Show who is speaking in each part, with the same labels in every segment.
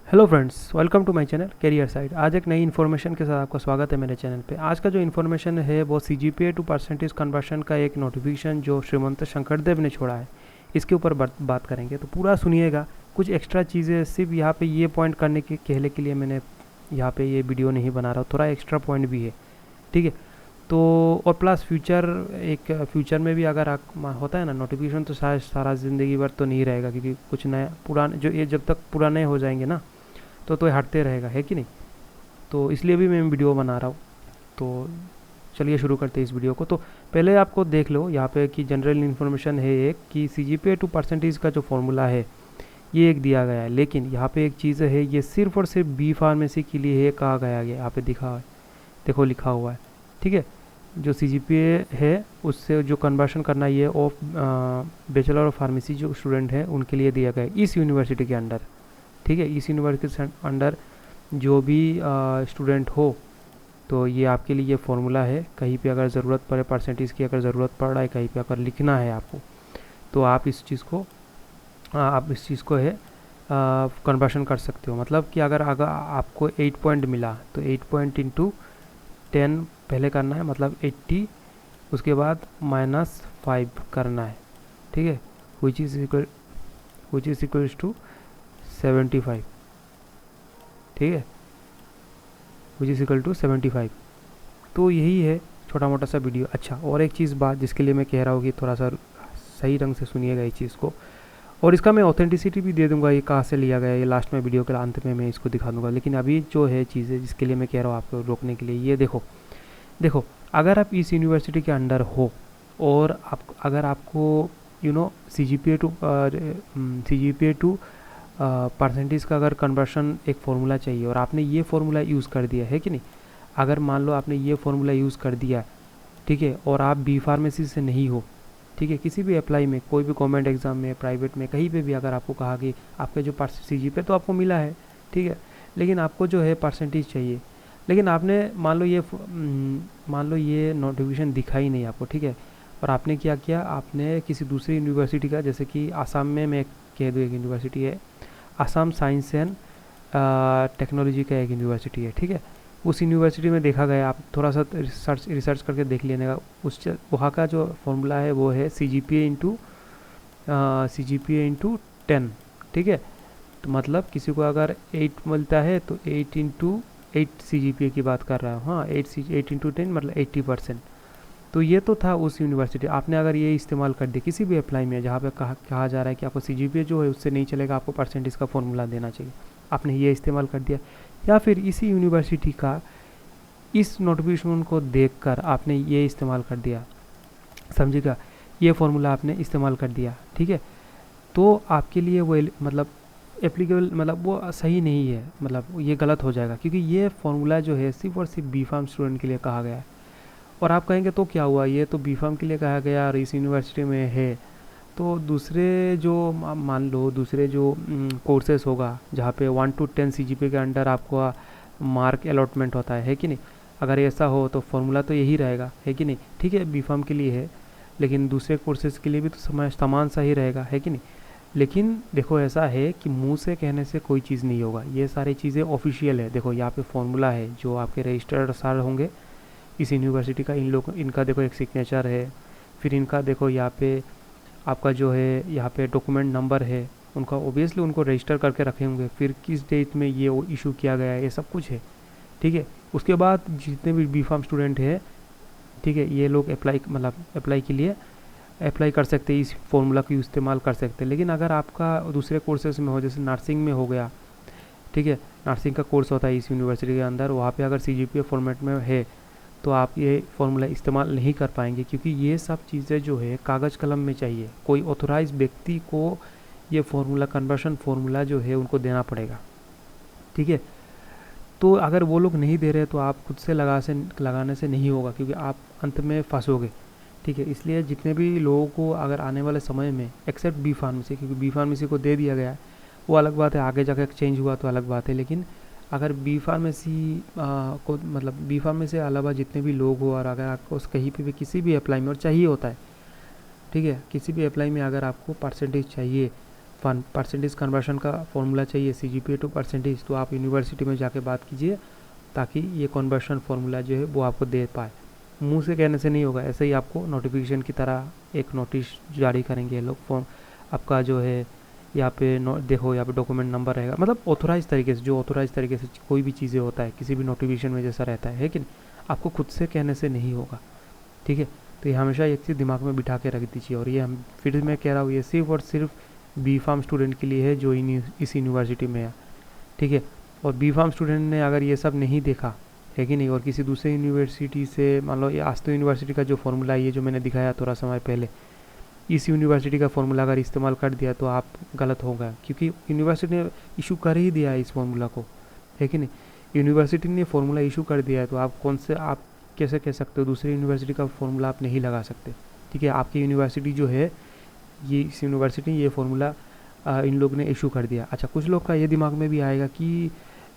Speaker 1: Hello friends, welcome to my channel career side. आज एक नई इन्फॉर्मेशन के साथ आपका स्वागत है मेरे चैनल पे। आज का जो इन्फॉर्मेशन है वो CGPA टू परसेंटेज कन्वर्शन का एक नोटिफिकेशन जो श्रीमंत शंकरदेव ने छोड़ा है, इसके ऊपर बात करेंगे। तो पूरा सुनिएगा। कुछ एक्स्ट्रा चीज़ें सिर्फ यहाँ पे ये पॉइंट करने के कहने के लिए मैंने यहाँ पे ये वीडियो नहीं बना रहा हूँ, थोड़ा एक्स्ट्रा पॉइंट भी है, ठीक है। तो और प्लस फ्यूचर में भी अगर होता है ना नोटिफिकेशन, तो शायद सारा ज़िंदगी भर तो नहीं रहेगा, क्योंकि कुछ नया पुराने जो ये जब तक पुराने हो जाएंगे ना तो ये हटते रहेगा, है कि नहीं। तो इसलिए भी मैं वीडियो बना रहा हूँ। तो चलिए शुरू करते हैं इस वीडियो को। तो पहले आपको देख लो यहाँ पे कि जनरल इन्फॉर्मेशन है एक कि CGPA टू परसेंटेज का जो फॉर्मूला है ये एक दिया गया है, लेकिन यहाँ पे एक चीज़ है, ये सिर्फ और सिर्फ बी फार्मेसी के लिए है कहा गया है। यहाँ पे दिखा है, देखो लिखा हुआ है, ठीक है। जो CGPA है उससे जो कन्वर्शन करना ये ऑफ बैचलर ऑफ फार्मेसी जो स्टूडेंट है उनके लिए दिया गया है इस यूनिवर्सिटी के अंडर, ठीक है। इस यूनिवर्सिटी के अंडर जो भी स्टूडेंट हो, तो ये आपके लिए ये फार्मूला है। कहीं पे अगर ज़रूरत पड़े, परसेंटेज की अगर ज़रूरत पड़ रहा है, कहीं पे अगर लिखना है आपको, तो आप इस चीज़ को है कन्वर्शन कर सकते हो। मतलब कि अगर आपको 8 पॉइंट मिला तो 8 पॉइंट इंटू 10 पहले करना है, मतलब 80, उसके बाद -5 करना है, ठीक है। विच इज़ इक्वल्स टू 75, ठीक है, विच इज़ इक्वल टू 75। तो यही है छोटा मोटा सा वीडियो। अच्छा, और एक चीज़ बात जिसके लिए मैं कह रहा हूँ कि थोड़ा सा सही ढंग से सुनिएगा इस चीज़ को, और इसका मैं ऑथेंटिसिटी भी दे दूंगा, ये कहाँ से लिया गया है, ये लास्ट में वीडियो के अंत में मैं इसको दिखा दूंगा। लेकिन अभी जो है चीज़ें जिसके लिए मैं कह रहा हूँ आपको रोकने के लिए, ये देखो अगर आप इस यूनिवर्सिटी के अंडर हो और अगर आपको CGPA टू परसेंटेज का अगर कन्वर्शन एक फार्मूला चाहिए और आपने ये फार्मूला यूज़ कर दिया है कि नहीं, अगर मान लो आपने ये फार्मूला यूज़ कर दिया, ठीक है, और आप बी फार्मेसी से नहीं हो, ठीक है, किसी भी अप्लाई में, कोई भी गवर्नमेंट एग्ज़ाम में, प्राइवेट में, कहीं पे भी अगर आपको कहा कि आपके जो CGPA तो आपको मिला है, ठीक है, लेकिन आपको जो है परसेंटेज चाहिए, लेकिन आपने मान लो ये नोटिफिकेशन दिखा ही नहीं आपको, ठीक है, और आपने क्या किया, आपने किसी दूसरी यूनिवर्सिटी का, जैसे कि आसाम में मैं कह दूँ एक यूनिवर्सिटी है, आसाम साइंस एंड टेक्नोलॉजी का एक यूनिवर्सिटी है, ठीक है। उस यूनिवर्सिटी में देखा गया, आप थोड़ा सा रिसर्च करके देख लेने उस वहाँ का जो फॉर्मूला है वो है CGPA इंटू 10, ठीक है। तो मतलब किसी को अगर 8 मिलता है तो 8 इंटू 8 CGPA की बात कर रहा हूँ, हाँ, 8 इंटू 10 मतलब 80%। तो ये तो था उस यूनिवर्सिटी। आपने अगर ये इस्तेमाल कर दिया किसी भी अप्लाई में जहाँ पे कहा जा रहा है कि आपको CGPA जो है उससे नहीं चलेगा, आपको परसेंटेज का फॉर्मूला देना चाहिए, आपने ये इस्तेमाल कर दिया, या फिर इसी यूनिवर्सिटी का इस नोटिफिकेशन को देखकर आपने ये इस्तेमाल कर दिया, समझिएगा, ये फार्मूला आपने इस्तेमाल कर दिया, ठीक है, तो आपके लिए वो मतलब एप्लीकेबल, मतलब वो सही नहीं है, मतलब ये गलत हो जाएगा, क्योंकि ये फार्मूला जो है सिर्फ और सिर्फ बी फार्म स्टूडेंट के लिए कहा गया है। और आप कहेंगे तो क्या हुआ, ये तो बी फार्म के लिए कहा गया और इस यूनिवर्सिटी में है, तो दूसरे जो मान लो दूसरे जो कोर्सेस होगा जहाँ पे 1 to 10 CGPA के अंडर आपको मार्क अलॉटमेंट होता है कि नहीं, अगर ऐसा हो तो फॉर्मूला तो यही रहेगा, है कि नहीं, ठीक है, बी फार्म के लिए है, लेकिन दूसरे कोर्सेज के लिए भी तो समान सा ही रहेगा, है कि नहीं। लेकिन देखो ऐसा है कि मुंह से कहने से कोई चीज़ नहीं होगा, ये सारी चीज़ें ऑफिशियल है। देखो यहाँ पे फॉर्मूला है जो आपके रजिस्टर्ड सर होंगे इस यूनिवर्सिटी का, इनका देखो एक सिग्नेचर है, फिर इनका देखो यहाँ पे आपका जो है यहाँ पे डॉक्यूमेंट नंबर है उनका, ओबियसली उनको रजिस्टर करके रखे होंगे, फिर किस डेट में ये इशू किया गया है, ये सब कुछ है, ठीक है। उसके बाद जितने भी बी फार्म स्टूडेंट है, ठीक है, ये लोग अप्लाई के लिए अप्लाई कर सकते हैं, इस फॉर्मूला का इस्तेमाल कर सकते हैं। लेकिन अगर आपका दूसरे कोर्सेज में हो, जैसे नर्सिंग में हो गया, ठीक है, नर्सिंग का कोर्स होता है इस यूनिवर्सिटी के अंदर, वहाँ पे अगर CGPA फॉर्मेट में है तो आप ये फार्मूला इस्तेमाल नहीं कर पाएंगे, क्योंकि ये सब चीज़ें जो है कागज़ कलम में चाहिए, कोई ऑथोराइज व्यक्ति को ये फार्मूला, कन्वर्शन फार्मूला जो है उनको देना पड़ेगा, ठीक है। तो अगर वो लोग नहीं दे रहे तो आप खुद से लगाने से नहीं होगा, क्योंकि आप अंत में फंसोगे, ठीक है। इसलिए जितने भी लोगों को अगर आने वाले समय में, एक्सेप्ट बी फार्मेसी, क्योंकि बी फार्मेसी को दे दिया गया है, वो अलग बात है, आगे जाकर चेंज हुआ तो अलग बात है, लेकिन अगर बी फार्मेसी को, मतलब बी फार्मेसी से अलावा जितने भी लोग हो, और अगर आपको कहीं पे भी किसी भी अप्लाई में और चाहिए होता है, ठीक है, किसी भी अप्लाई में अगर आपको परसेंटेज चाहिए परसेंटेज कन्वर्शन का फॉर्मूला चाहिए CGPA टू परसेंटेज, तो आप यूनिवर्सिटी में जाके बात कीजिए ताकि ये कन्वर्शन फार्मूला जो है वो आपको दे पाए। मुंह से कहने से नहीं होगा, ऐसे ही आपको नोटिफिकेशन की तरह एक नोटिस जारी करेंगे ये लोग। फॉर्म आपका जो है यहाँ पे देखो, यहाँ पे डॉक्यूमेंट नंबर रहेगा, मतलब ऑथोराइज तरीके से, जो ऑथोराइज तरीके से कोई भी चीज़ें होता है किसी भी नोटिफिकेशन में जैसा रहता है कि नहीं, आपको खुद से कहने से नहीं होगा, ठीक है। तो ये हमेशा एक चीज़ दिमाग में बिठा के रख दीजिए। और ये हम फिर मैं कह रहा हूँ, ये सिर्फ और सिर्फ B.Pharm स्टूडेंट के लिए है जो इस यूनिवर्सिटी में है, ठीक है। और B.Pharm स्टूडेंट ने अगर ये सब नहीं देखा है कि नहीं, और किसी दूसरे यूनिवर्सिटी से मान लो ये आस्तो यूनिवर्सिटी का जो फॉर्मूला है, ये जो मैंने दिखाया थोड़ा समय पहले, इस यूनिवर्सिटी का फॉर्मूला अगर इस्तेमाल कर दिया तो आप गलत होगा, क्योंकि यूनिवर्सिटी ने इशू कर ही दिया है इस फॉर्मूला को, है कि नहीं। यूनिवर्सिटी ने फॉर्मूला इशू कर दिया है, तो आप कैसे कह सकते हो दूसरी यूनिवर्सिटी का फॉर्मूला आप नहीं लगा सकते, ठीक है। आपकी यूनिवर्सिटी जो है, ये इस यूनिवर्सिटी ये फॉर्मूला इन लोग ने इशू कर दिया। अच्छा, कुछ लोग का ये दिमाग में भी आएगा कि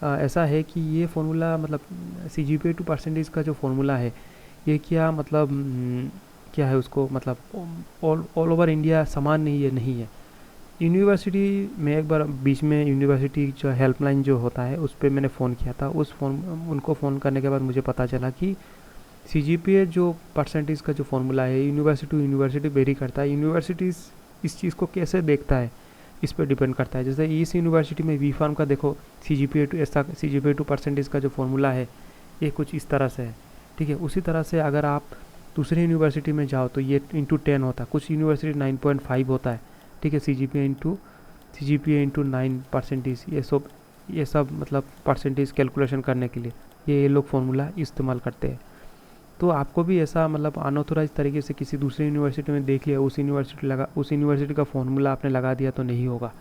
Speaker 1: ऐसा है कि ये फॉर्मूला मतलब CGPA टू परसेंटेज का जो फॉर्मूला है ये क्या मतलब क्या है, उसको मतलब ऑल ओवर इंडिया समान नहीं है। यूनिवर्सिटी में एक बार बीच में यूनिवर्सिटी जो हेल्पलाइन जो होता है उस पर मैंने फ़ोन किया था, उनको फ़ोन करने के बाद मुझे पता चला कि CGPA जो परसेंटेज का जो फॉर्मूला है यूनिवर्सिटी टू यूनिवर्सिटी वेरी करता है। यूनिवर्सिटीज़ इस चीज़ को कैसे देखता है इस पर डिपेंड करता है। जैसे इस यूनिवर्सिटी में B.Pharm का देखो CGPA टू परसेंटेज का जो फॉर्मूला है ये कुछ इस तरह से है, ठीक है। उसी तरह से अगर आप दूसरी यूनिवर्सिटी में जाओ तो ये इंटू 10 होता है, कुछ यूनिवर्सिटी 9.5 होता है, ठीक है। CGPA इंटू 9 परसेंटेज, ये सब मतलब परसेंटेज कैलकुलेशन करने के लिए ये लोग फार्मूला इस्तेमाल करते हैं। तो आपको भी ऐसा मतलब अनऑथोराइज तरीके से किसी दूसरी यूनिवर्सिटी में देख लिया, उस यूनिवर्सिटी का फॉर्मूला आपने लगा दिया तो नहीं होगा,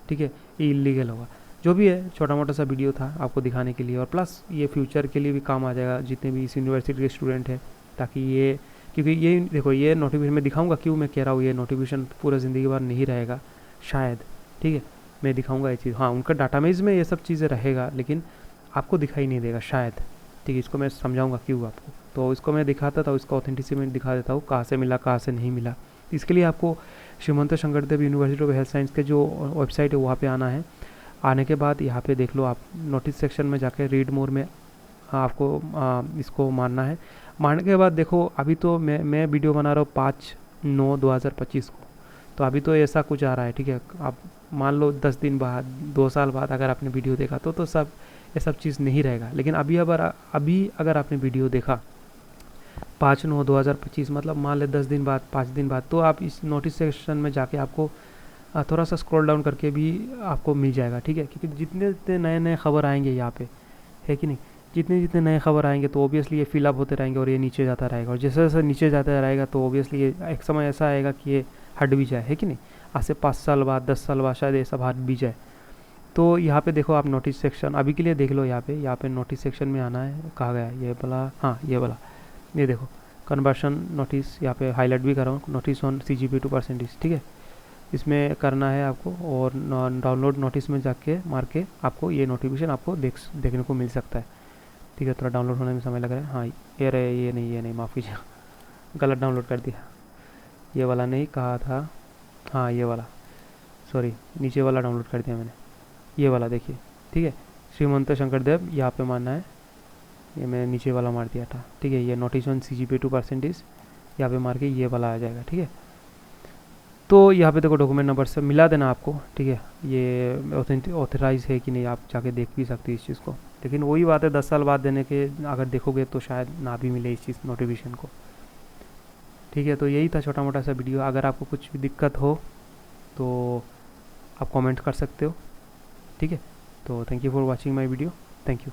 Speaker 1: ठीक है, ये इलीगल होगा। जो भी है, छोटा मोटा सा वीडियो था आपको दिखाने के लिए, और प्लस ये फ्यूचर के लिए भी काम आ जाएगा जितने भी इस यूनिवर्सिटी के स्टूडेंट हैं, ताकि ये, क्योंकि ये देखो ये नोटिफिकेशन मैं दिखाऊंगा, क्यों मैं कह रहा हूँ ये नोटिफिकेशन पूरा ज़िंदगी भर नहीं रहेगा शायद, ठीक है। मैं दिखाऊंगा ये चीज़, हाँ उनका डाटाबेस में ये सब चीज़ें रहेगा लेकिन आपको दिखाई नहीं देगा शायद, ठीक है। इसको मैं समझाऊंगा क्यों आपको, तो इसको मैं दिखाता था, इसका ऑथेंटिसिटी मैं दिखा देता हूँ, कहाँ से मिला कहाँ से नहीं मिला। इसके लिए आपको Srimanta Sankardev university of health science के जो वेबसाइट है वहाँ पे आना है। आने के बाद यहाँ पे देख लो आप नोटिस सेक्शन में जाके रीड मोर में आपको इसको मानना है। मारने के बाद देखो, अभी तो मैं वीडियो बना रहा हूँ 5/9/2025 को, तो अभी तो ऐसा कुछ आ रहा है, ठीक है। आप मान लो 10 दिन बाद 2 साल बाद अगर आपने वीडियो देखा तो सब ये सब चीज़ नहीं रहेगा। लेकिन अभी अगर आपने वीडियो देखा 5/9/2025 मतलब मान ले 10 दिन बाद 5 दिन बाद, तो आप इस नोटिस सेक्शन में जाके आपको थोड़ा सा स्क्रॉल डाउन करके भी आपको मिल जाएगा, ठीक है। क्योंकि जितने जितने नए नए खबर आएंगे यहाँ पे, है कि नहीं, जितने जितने नए खबर आएंगे तो ओबियसली ये फिलअप होते रहेंगे और ये नीचे जाता रहेगा, और जैसे जैसे नीचे जाता रहेगा तो ओबियसली ये एक समय ऐसा आएगा कि ये हट भी जाए, है कि नहीं। आज से 5 साल बाद 10 साल बाद शायद ये सब हट भी जाए। तो यहाँ पे देखो आप नोटिस सेक्शन अभी के लिए देख लो, यहाँ पे नोटिस सेक्शन में आना है, कहा गया ये वाला, हाँ ये वाला, ये देखो कन्वर्शन नोटिस, यहाँ पे हाईलाइट भी कर रहा हूँ, notice on CGPA to percentage, ठीक है। इसमें करना है आपको, और डाउनलोड नोटिस में जाके मार के आपको ये नोटिफिकेशन आपको देखने को मिल सकता है, ठीक है। थोड़ा डाउनलोड होने में समय लग रहा है, हाँ ये नहीं माफ़ कीजिए, गलत डाउनलोड कर दिया, ये वाला नहीं कहा था, हाँ ये वाला, सॉरी नीचे वाला डाउनलोड कर दिया मैंने, ये वाला देखिए, ठीक है। श्रीमंत शंकरदेव यहाँ पे मानना है, ये मैंने नीचे वाला मार दिया था, ठीक है। ये notice on CGPA to percentage यहाँ पे मार के ये वाला आ जाएगा, ठीक है। तो यहाँ पे देखो डॉक्यूमेंट नंबर से मिला देना आपको, ठीक है। ये ऑथराइज है कि नहीं आप जाके देख भी सकते हैं इस चीज़ को, लेकिन वही बात है 10 साल बाद देने के अगर देखोगे तो शायद ना भी मिले इस चीज़ नोटिफिकेशन को, ठीक है। तो यही था छोटा मोटा सा वीडियो। अगर आपको कुछ भी दिक्कत हो तो आप कमेंट कर सकते हो, ठीक है। तो thank you for watching my video, thank you.